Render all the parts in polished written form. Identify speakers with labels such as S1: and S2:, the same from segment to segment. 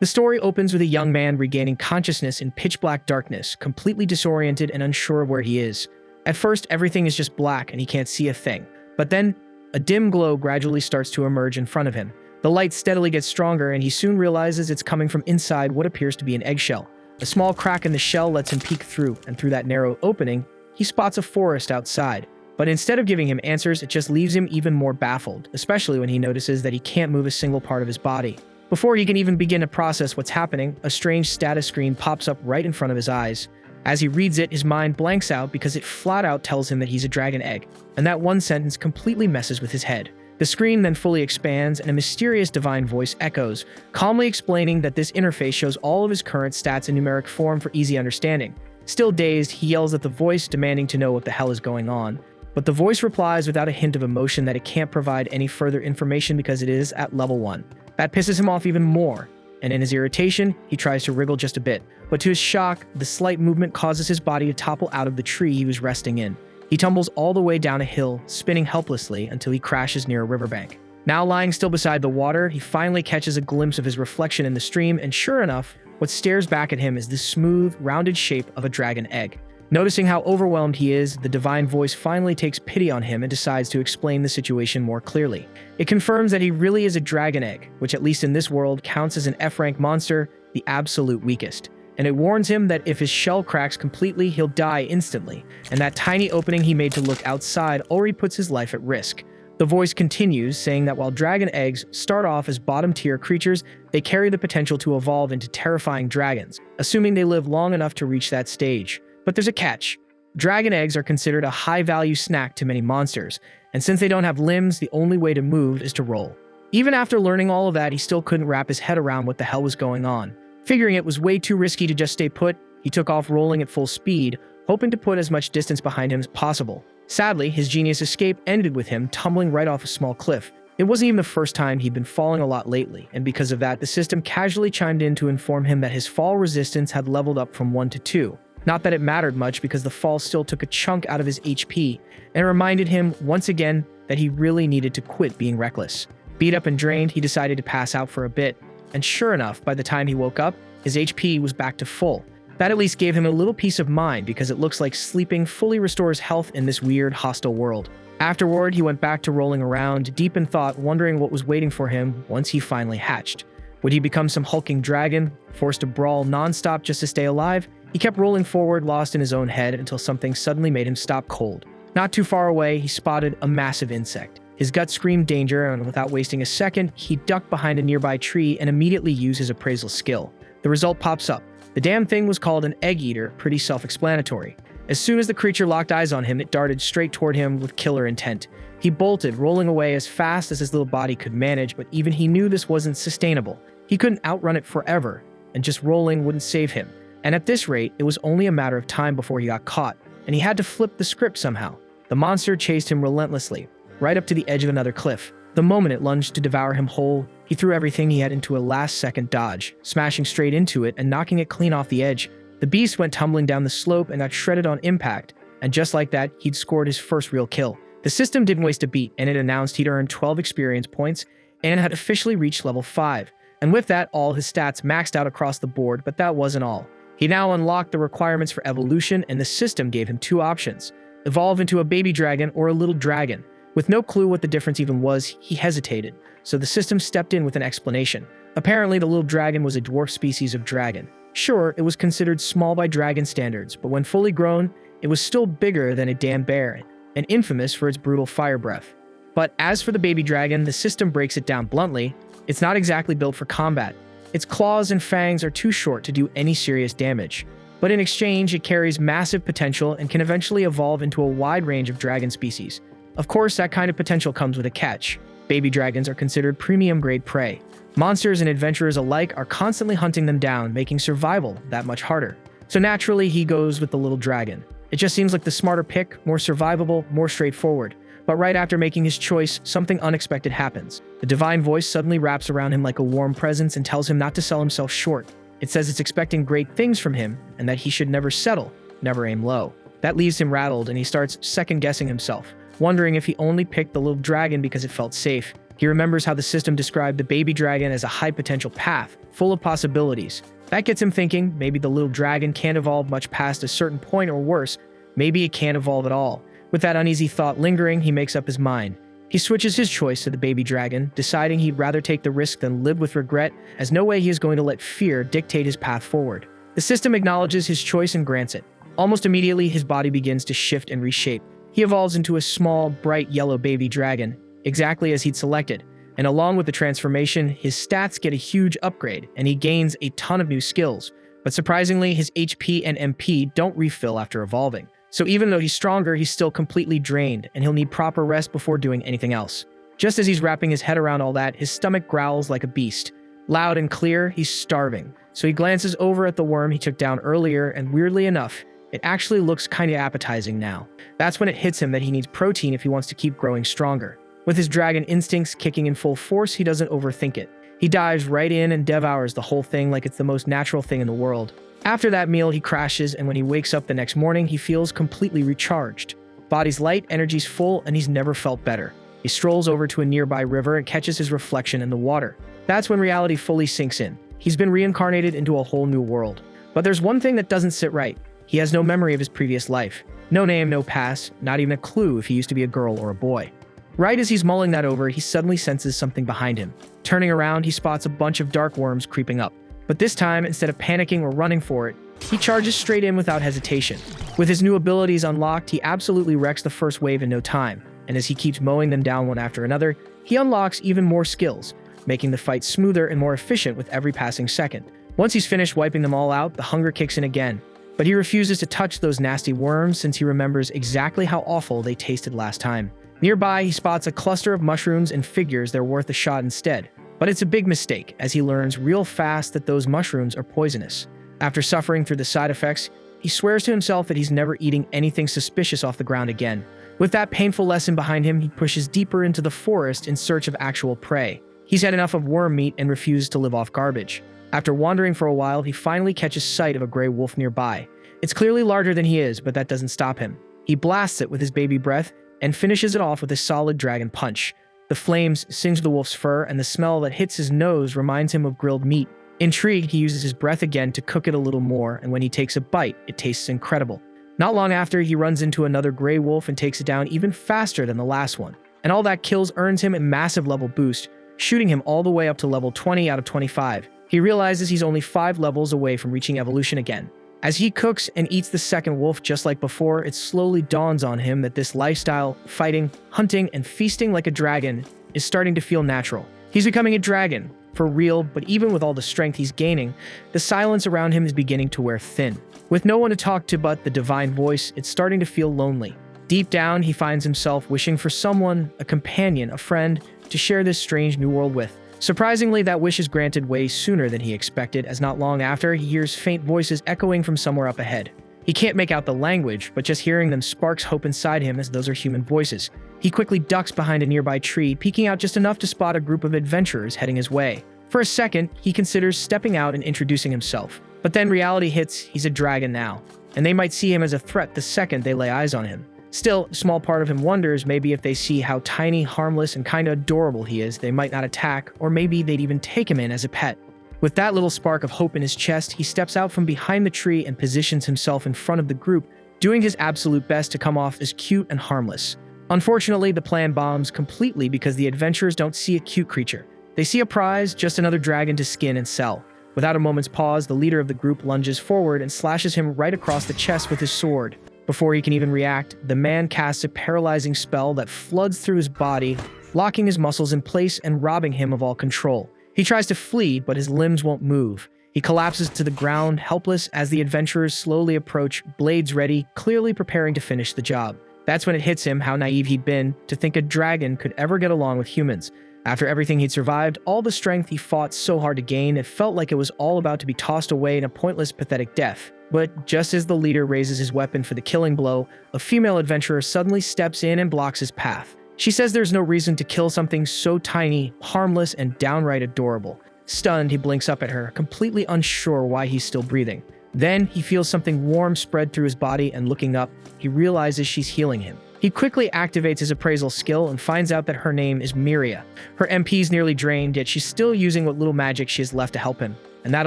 S1: The story opens with a young man regaining consciousness in pitch-black darkness, completely disoriented and unsure of where he is. At first, everything is just black and he can't see a thing. But then, a dim glow gradually starts to emerge in front of him. The light steadily gets stronger and he soon realizes it's coming from inside what appears to be an eggshell. A small crack in the shell lets him peek through, and through that narrow opening, he spots a forest outside. But instead of giving him answers, it just leaves him even more baffled, especially when he notices that he can't move a single part of his body. Before he can even begin to process what's happening, a strange status screen pops up right in front of his eyes. As he reads it, his mind blanks out because it flat out tells him that he's a dragon egg, and that one sentence completely messes with his head. The screen then fully expands and a mysterious divine voice echoes, calmly explaining that this interface shows all of his current stats in numeric form for easy understanding. Still dazed, he yells at the voice, demanding to know what the hell is going on. But the voice replies without a hint of emotion that it can't provide any further information because it is at level 1. That pisses him off even more, and in his irritation, he tries to wriggle just a bit. But to his shock, the slight movement causes his body to topple out of the tree he was resting in. He tumbles all the way down a hill, spinning helplessly until he crashes near a riverbank. Now lying still beside the water, he finally catches a glimpse of his reflection in the stream, and sure enough, what stares back at him is the smooth, rounded shape of a dragon egg. Noticing how overwhelmed he is, the divine voice finally takes pity on him and decides to explain the situation more clearly. It confirms that he really is a dragon egg, which at least in this world counts as an F-rank monster, the absolute weakest. And it warns him that if his shell cracks completely, he'll die instantly, and that tiny opening he made to look outside already puts his life at risk. The voice continues, saying that while dragon eggs start off as bottom-tier creatures, they carry the potential to evolve into terrifying dragons, assuming they live long enough to reach that stage. But there's a catch. Dragon eggs are considered a high-value snack to many monsters, and since they don't have limbs, the only way to move is to roll. Even after learning all of that, he still couldn't wrap his head around what the hell was going on. Figuring it was way too risky to just stay put, he took off rolling at full speed, hoping to put as much distance behind him as possible. Sadly, his genius escape ended with him tumbling right off a small cliff. It wasn't even the first time he'd been falling a lot lately, and because of that, the system casually chimed in to inform him that his fall resistance had leveled up from 1 to 2. Not that it mattered much because the fall still took a chunk out of his HP, and reminded him once again that he really needed to quit being reckless. Beat up and drained, he decided to pass out for a bit, and sure enough, by the time he woke up, his HP was back to full. That at least gave him a little peace of mind because it looks like sleeping fully restores health in this weird, hostile world. Afterward, he went back to rolling around, deep in thought, wondering what was waiting for him once he finally hatched. Would he become some hulking dragon, forced to brawl non-stop just to stay alive? He kept rolling forward, lost in his own head, until something suddenly made him stop cold. Not too far away, he spotted a massive insect. His gut screamed danger, and without wasting a second, he ducked behind a nearby tree and immediately used his appraisal skill. The result pops up. The damn thing was called an egg eater, pretty self-explanatory. As soon as the creature locked eyes on him, it darted straight toward him with killer intent. He bolted, rolling away as fast as his little body could manage, but even he knew this wasn't sustainable. He couldn't outrun it forever, and just rolling wouldn't save him. And at this rate, it was only a matter of time before he got caught, and he had to flip the script somehow. The monster chased him relentlessly, right up to the edge of another cliff. The moment it lunged to devour him whole, he threw everything he had into a last-second dodge, smashing straight into it and knocking it clean off the edge. The beast went tumbling down the slope and got shredded on impact, and just like that, he'd scored his first real kill. The system didn't waste a beat, and it announced he'd earned 12 experience points and had officially reached level 5. And with that, all his stats maxed out across the board, but that wasn't all. He now unlocked the requirements for evolution, and the system gave him 2 options: evolve into a baby dragon or a little dragon. With no clue what the difference even was, he hesitated, so the system stepped in with an explanation. Apparently, the little dragon was a dwarf species of dragon. Sure, it was considered small by dragon standards, but when fully grown, it was still bigger than a damn bear, and infamous for its brutal fire breath. But as for the baby dragon, the system breaks it down bluntly. It's not exactly built for combat. Its claws and fangs are too short to do any serious damage. But in exchange, it carries massive potential and can eventually evolve into a wide range of dragon species. Of course, that kind of potential comes with a catch. Baby dragons are considered premium-grade prey. Monsters and adventurers alike are constantly hunting them down, making survival that much harder. So naturally, he goes with the little dragon. It just seems like the smarter pick, more survivable, more straightforward. But right after making his choice, something unexpected happens. The divine voice suddenly wraps around him like a warm presence and tells him not to sell himself short. It says it's expecting great things from him and that he should never settle, never aim low. That leaves him rattled and he starts second-guessing himself, wondering if he only picked the little dragon because it felt safe. He remembers how the system described the baby dragon as a high-potential path, full of possibilities. That gets him thinking maybe the little dragon can't evolve much past a certain point, or worse, maybe it can't evolve at all. With that uneasy thought lingering, he makes up his mind. He switches his choice to the baby dragon, deciding he'd rather take the risk than live with regret, as no way he is going to let fear dictate his path forward. The system acknowledges his choice and grants it. Almost immediately, his body begins to shift and reshape. He evolves into a small, bright yellow baby dragon, exactly as he'd selected. And along with the transformation, his stats get a huge upgrade, and he gains a ton of new skills. But surprisingly, his HP and MP don't refill after evolving. So even though he's stronger, he's still completely drained, and he'll need proper rest before doing anything else. Just as he's wrapping his head around all that, his stomach growls like a beast. Loud and clear, he's starving. So he glances over at the worm he took down earlier, and weirdly enough, it actually looks kinda appetizing now. That's when it hits him that he needs protein if he wants to keep growing stronger. With his dragon instincts kicking in full force, he doesn't overthink it. He dives right in and devours the whole thing like it's the most natural thing in the world. After that meal, he crashes, and when he wakes up the next morning, he feels completely recharged. Body's light, energy's full, and he's never felt better. He strolls over to a nearby river and catches his reflection in the water. That's when reality fully sinks in. He's been reincarnated into a whole new world. But there's one thing that doesn't sit right. He has no memory of his previous life. No name, no past, not even a clue if he used to be a girl or a boy. Right as he's mulling that over, he suddenly senses something behind him. Turning around, he spots a bunch of dark worms creeping up. But this time, instead of panicking or running for it, he charges straight in without hesitation. With his new abilities unlocked, he absolutely wrecks the first wave in no time. And as he keeps mowing them down one after another, he unlocks even more skills, making the fight smoother and more efficient with every passing second. Once he's finished wiping them all out, the hunger kicks in again. But he refuses to touch those nasty worms since he remembers exactly how awful they tasted last time. Nearby, he spots a cluster of mushrooms and figures they're worth a shot instead. But it's a big mistake, as he learns real fast that those mushrooms are poisonous. After suffering through the side effects, he swears to himself that he's never eating anything suspicious off the ground again. With that painful lesson behind him, he pushes deeper into the forest in search of actual prey. He's had enough of worm meat and refuses to live off garbage. After wandering for a while, he finally catches sight of a gray wolf nearby. It's clearly larger than he is, but that doesn't stop him. He blasts it with his baby breath and finishes it off with a solid dragon punch. The flames singe the wolf's fur, and the smell that hits his nose reminds him of grilled meat. Intrigued, he uses his breath again to cook it a little more, and when he takes a bite, it tastes incredible. Not long after, he runs into another gray wolf and takes it down even faster than the last one. And all that kills earns him a massive level boost, shooting him all the way up to level 20 out of 25. He realizes he's only 5 levels away from reaching evolution again. As he cooks and eats the second wolf just like before, it slowly dawns on him that this lifestyle, fighting, hunting, and feasting like a dragon, is starting to feel natural. He's becoming a dragon, for real, but even with all the strength he's gaining, the silence around him is beginning to wear thin. With no one to talk to but the divine voice, it's starting to feel lonely. Deep down, he finds himself wishing for someone, a companion, a friend, to share this strange new world with. Surprisingly, that wish is granted way sooner than he expected, as not long after, he hears faint voices echoing from somewhere up ahead. He can't make out the language, but just hearing them sparks hope inside him as those are human voices. He quickly ducks behind a nearby tree, peeking out just enough to spot a group of adventurers heading his way. For a second, he considers stepping out and introducing himself. But then reality hits, he's a dragon now, and they might see him as a threat the second they lay eyes on him. Still, a small part of him wonders maybe if they see how tiny, harmless, and kinda adorable he is, they might not attack, or maybe they'd even take him in as a pet. With that little spark of hope in his chest, he steps out from behind the tree and positions himself in front of the group, doing his absolute best to come off as cute and harmless. Unfortunately, the plan bombs completely because the adventurers don't see a cute creature. They see a prize, just another dragon to skin and sell. Without a moment's pause, the leader of the group lunges forward and slashes him right across the chest with his sword. Before he can even react, the man casts a paralyzing spell that floods through his body, locking his muscles in place and robbing him of all control. He tries to flee, but his limbs won't move. He collapses to the ground, helpless, as the adventurers slowly approach, blades ready, clearly preparing to finish the job. That's when it hits him how naive he'd been to think a dragon could ever get along with humans. After everything he'd survived, all the strength he fought so hard to gain, it felt like it was all about to be tossed away in a pointless, pathetic death. But just as the leader raises his weapon for the killing blow, a female adventurer suddenly steps in and blocks his path. She says there's no reason to kill something so tiny, harmless, and downright adorable. Stunned, he blinks up at her, completely unsure why he's still breathing. Then, he feels something warm spread through his body, and looking up, he realizes she's healing him. He quickly activates his appraisal skill and finds out that her name is Miria. Her MP's nearly drained, yet she's still using what little magic she has left to help him, and that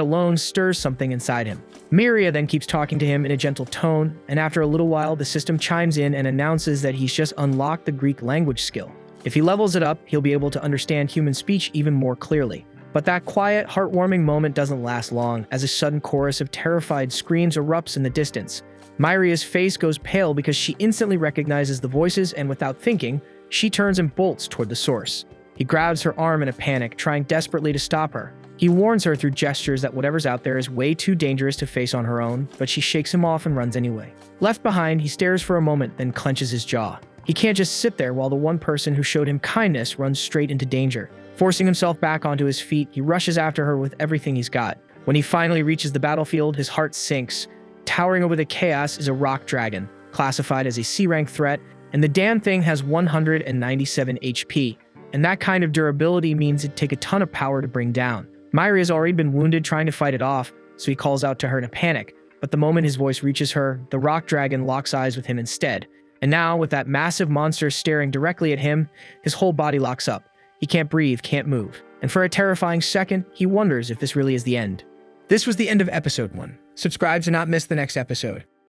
S1: alone stirs something inside him. Miria then keeps talking to him in a gentle tone, and after a little while, the system chimes in and announces that he's just unlocked the Greek language skill. If he levels it up, he'll be able to understand human speech even more clearly. But that quiet, heartwarming moment doesn't last long, as a sudden chorus of terrified screams erupts in the distance. Miria's face goes pale because she instantly recognizes the voices, and without thinking, she turns and bolts toward the source. He grabs her arm in a panic, trying desperately to stop her. He warns her through gestures that whatever's out there is way too dangerous to face on her own, but she shakes him off and runs anyway. Left behind, he stares for a moment, then clenches his jaw. He can't just sit there while the one person who showed him kindness runs straight into danger. Forcing himself back onto his feet, he rushes after her with everything he's got. When he finally reaches the battlefield, his heart sinks. Towering over the chaos is a rock dragon, classified as a C-rank threat, and the damn thing has 197 HP. And that kind of durability means it'd take a ton of power to bring down. Miria's already been wounded trying to fight it off, so he calls out to her in a panic. But the moment his voice reaches her, the rock dragon locks eyes with him instead. And now, with that massive monster staring directly at him, his whole body locks up. He can't breathe, can't move. And for a terrifying second, he wonders if this really is the end. This was the end of episode 1. Subscribe to not miss the next episode.